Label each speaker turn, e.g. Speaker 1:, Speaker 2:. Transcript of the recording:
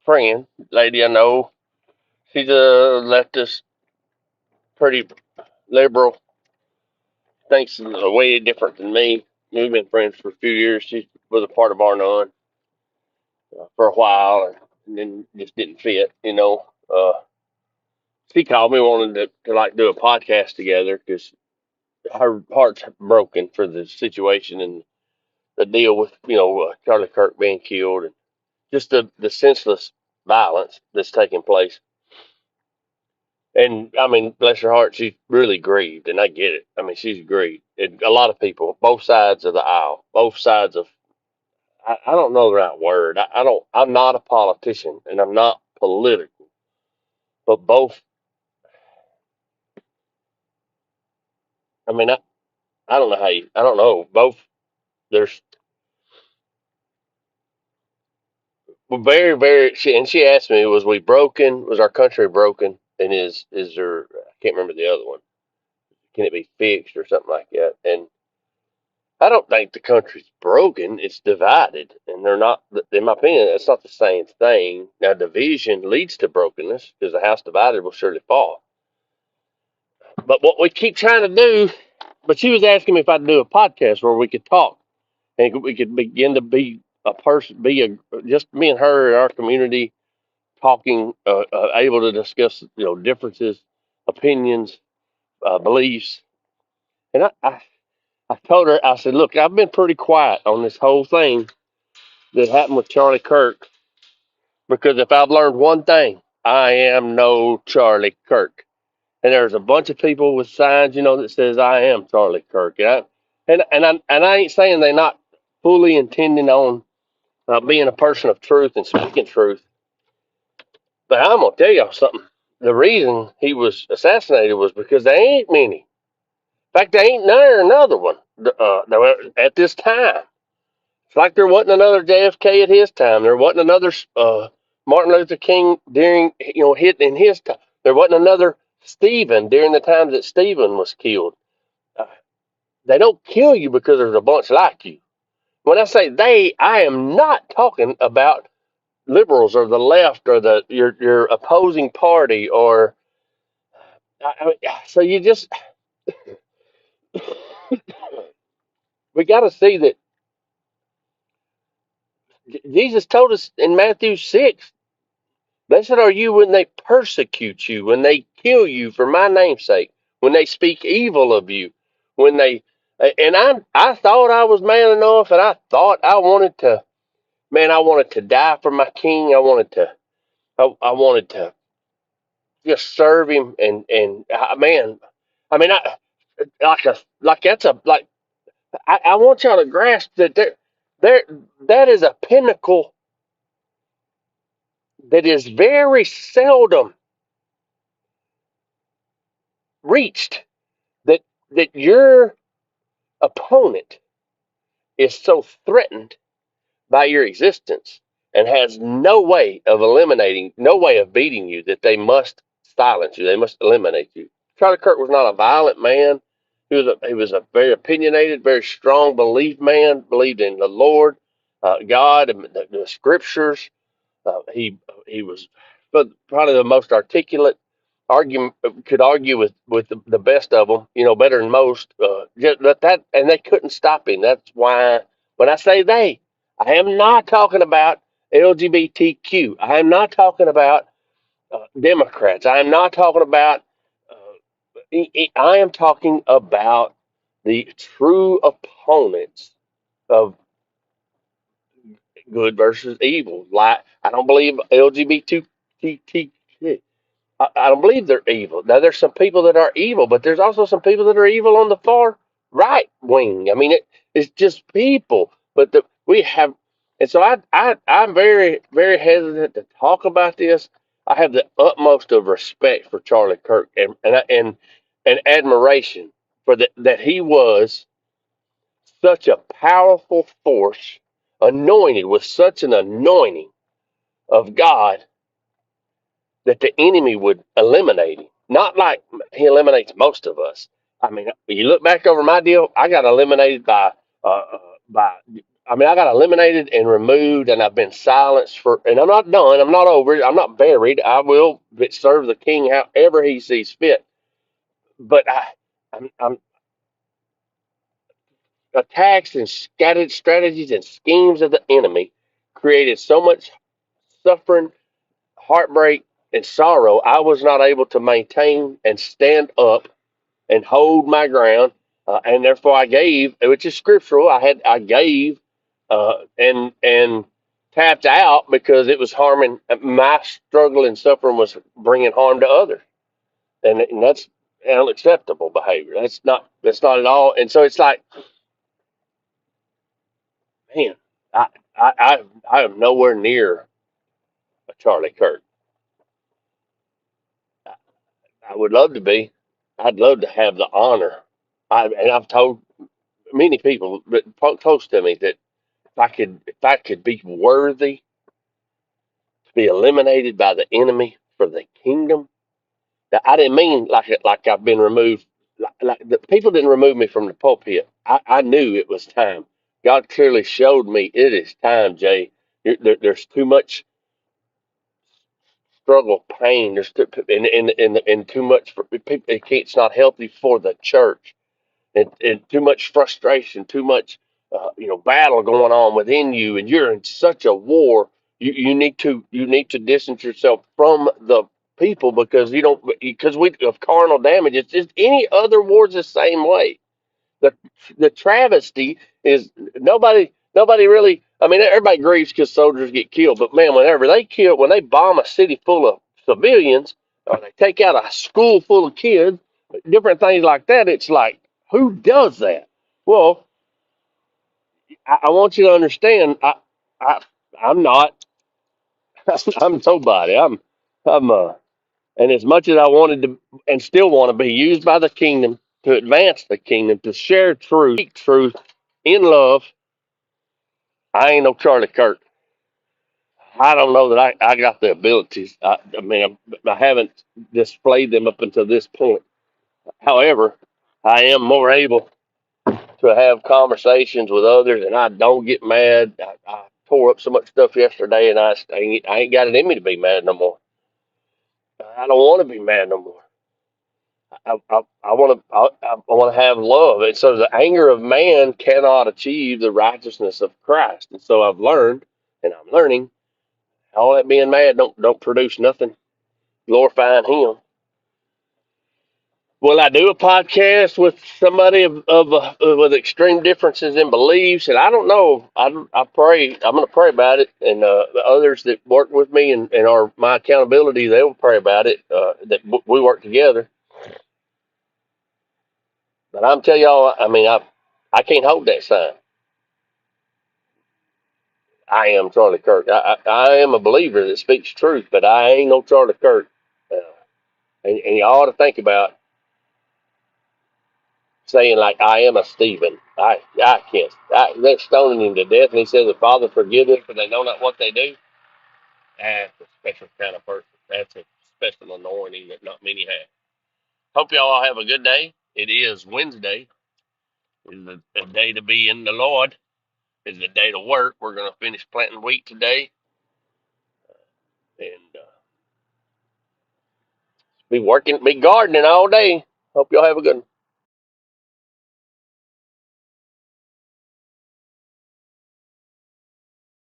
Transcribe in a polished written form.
Speaker 1: friend, lady I know, she's a leftist, pretty liberal, thinks way different than me. We've been friends for a few years. She was a part of our nun for a while, and then just didn't fit. She called me wanting to like do a podcast together because her heart's broken for the situation and the deal with Charlie Kirk being killed and just the senseless violence that's taking place. And I mean, bless her heart, she's really grieved, and I get it. I mean, she's grieved. And a lot of people, both sides of the aisle, both sides of I don't know the right word. I don't. I'm not a politician, and I'm not political. But both. I mean, I don't know how you. I don't know. Both. There's very very. She asked me, was we broken? Was our country broken? And is there? I can't remember the other one. Can it be fixed or something like that? And I don't think the country's broken. It's divided, and they're not. In my opinion, it's not the same thing. Now, division leads to brokenness because the house divided will surely fall. But what we keep trying to do, but she was asking me if I'd do a podcast where we could talk and we could begin to be a person, just me and her in our community talking, able to discuss differences, opinions, beliefs. And I told her, I said, look, I've been pretty quiet on this whole thing that happened with Charlie Kirk because if I've learned one thing, I am no Charlie Kirk. And there's a bunch of people with signs, that says I am Charlie Kirk. And I ain't saying they're not fully intending on being a person of truth and speaking truth, but I'm gonna tell y'all something. The reason he was assassinated was because there ain't many. In fact, there ain't another one at this time. It's like there wasn't another JFK at his time. There wasn't another Martin Luther King during hit in his time. There wasn't another Stephen during the time that Stephen was killed. Uh, they don't kill you because there's a bunch like you. When I say they, I am not talking about liberals or the left or your opposing party or so you just we got to see that Jesus told us in Matthew 6. Blessed are you when they persecute you, when they kill you for my name's sake, when they speak evil of you, when they and I thought I was man enough, and I thought I wanted to, man, I wanted to die for my king. I wanted to just serve him, and man, I mean, like that's a like I want y'all to grasp that there that is a pinnacle that is very seldom reached. That that your opponent is so threatened by your existence and has no way of eliminating, no way of beating you that they must silence you. They must eliminate you. Charlie Kirk was not a violent man. He was a very opinionated, very strong belief man. Believed in the Lord, God, and the Scriptures. He was probably the most articulate. Could argue with the best of them. Better than most. Just that, and they couldn't stop him. That's why when I say they, I am not talking about LGBTQ. I am not talking about Democrats. I am not talking about. I am talking about the true opponents of good versus evil. Like I don't believe LGBTQ. I don't believe they're evil. Now there's some people that are evil, but there's also some people that are evil on the far right wing. I mean, it's just people. But we have, and so I'm very very hesitant to talk about this. I have the utmost of respect for Charlie Kirk and admiration for that he was such a powerful force, anointed with such an anointing of God that the enemy would eliminate him. Not like he eliminates most of us. I mean, you look back over my deal, I got eliminated uh, by I mean, I got eliminated and removed, and I've been silenced for. And I'm not done. I'm not over it. I'm not buried. I will serve the King however He sees fit. But I'm attacks and scattered strategies and schemes of the enemy created so much suffering, heartbreak, and sorrow. I was not able to maintain and stand up and hold my ground, and therefore I gave, which is scriptural. I gave, and tapped out because it was harming. My struggle and suffering was bringing harm to others, and that's unacceptable behavior. That's not at all. And so it's like, man, I I I, I am nowhere near a Charlie Kirk. I, I would love to be. I'd love to have the honor. And I've told many people, but close to me, that if I could be worthy to be eliminated by the enemy for the kingdom. That I didn't mean like I've been removed. Like the people didn't remove me from the pulpit. I knew it was time. God clearly showed me it is time, Jay. There's too much struggle, pain. There's too, and too much for people. It's not healthy for the church. And too much frustration, too much battle going on within you, and you're in such a war. You need to distance yourself from the people because you don't because we of carnal damage. It's just any other war's the same way. The the travesty is nobody really. I mean, everybody grieves because soldiers get killed, but man, when they bomb a city full of civilians, or they take out a school full of kids, different things like that, it's like, who does that? Well, I want you to understand. I I'm not. I'm nobody. I'm. And as much as I wanted to, and still want to be used by the kingdom to advance the kingdom, to share truth, speak truth in love, I ain't no Charlie Kirk. I don't know that I got the abilities. I mean, I haven't displayed them up until this point. However, I am more able to have conversations with others, and I don't get mad. I tore up so much stuff yesterday, and I ain't got it in me to be mad no more. I don't want to be mad no more. I want to have love, and so the anger of man cannot achieve the righteousness of Christ. And so I've learned, and I'm learning, all that being mad don't produce nothing glorifying Him. Will I do a podcast with somebody with extreme differences in beliefs? And I don't know. I pray. I'm going to pray about it, and the others that work with me and are my accountability, they will pray about it. We work together. But I'm telling y'all, I mean, I can't hold that sign. I am Charlie Kirk. I am a believer that speaks truth, but I ain't no Charlie Kirk. Uh, and you ought to think about saying like I am a Stephen. I can't. They're stoning him to death, and he says, "The Father forgive them, for they know not what they do." That's a special kind of person. That's a special anointing that not many have. Hope y'all all have a good day. It is Wednesday. It's a day to be in the Lord. It's a day to work. We're going to finish planting wheat today, and be gardening all day. Hope y'all have a good one.